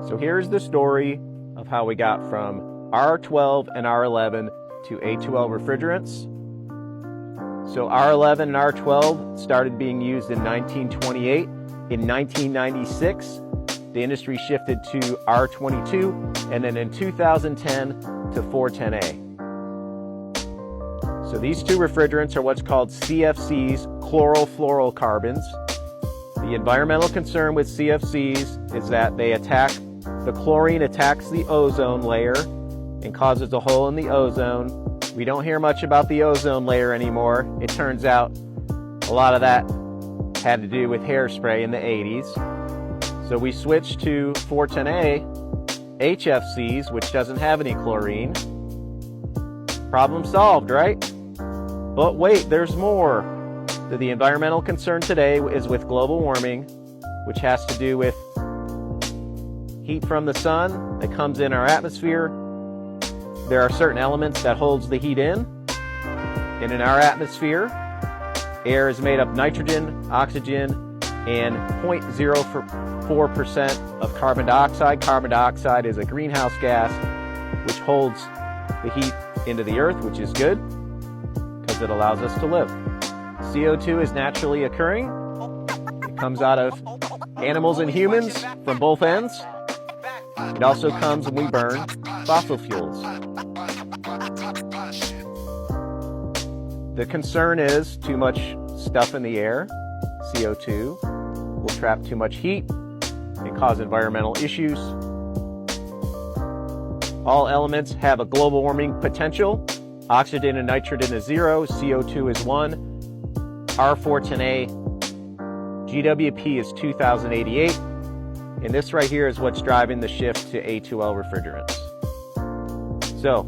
So here's the story of how we got from R-12 and R-11 to A2L refrigerants. So R-11 and R-12 started being used in 1928. In 1996, the industry shifted to R-22, and then in 2010 to R-410A. So these two refrigerants are what's called CFCs, chlorofluorocarbons. The environmental concern with CFCs is that the chlorine attacks the ozone layer and causes a hole in the ozone. We don't hear much about the ozone layer anymore. It turns out a lot of that had to do with hairspray in the 80s. So we switched to R-410A, HFCs, which doesn't have any chlorine. Problem solved, right? But wait, there's more. So the environmental concern today is with global warming, which has to do with heat from the sun that comes in our atmosphere. There are certain elements that holds the heat in. And in our atmosphere, air is made up of nitrogen, oxygen, and 0.04% of carbon dioxide. Carbon dioxide is a greenhouse gas which holds the heat into the earth, which is good because it allows us to live. CO2 is naturally occurring. It comes out of animals and humans from both ends. It also comes when we burn fossil fuels. The concern is too much stuff in the air, CO2, will trap too much heat and cause environmental issues. All elements have a global warming potential. Oxygen and nitrogen is 0, CO2 is 1. R-410A GWP is 2088. And this right here is what's driving the shift to A2L refrigerants. So,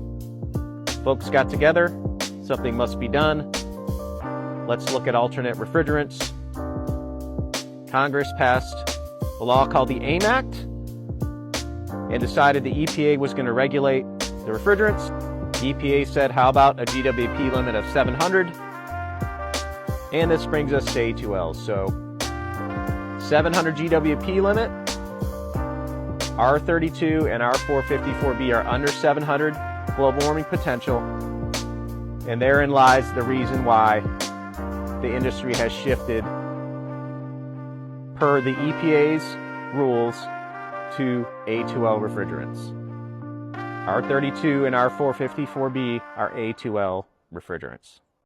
folks got together, something must be done. Let's look at alternate refrigerants. Congress passed a law called the AIM Act and decided the EPA was going to regulate the refrigerants. The EPA said, how about a GWP limit of 700? And this brings us to A2L. So 700 GWP limit. R-32 and R-454B are under 700 global warming potential. And therein lies the reason why the industry has shifted per the EPA's rules to A2L refrigerants. R-32 and R-454B are A2L refrigerants.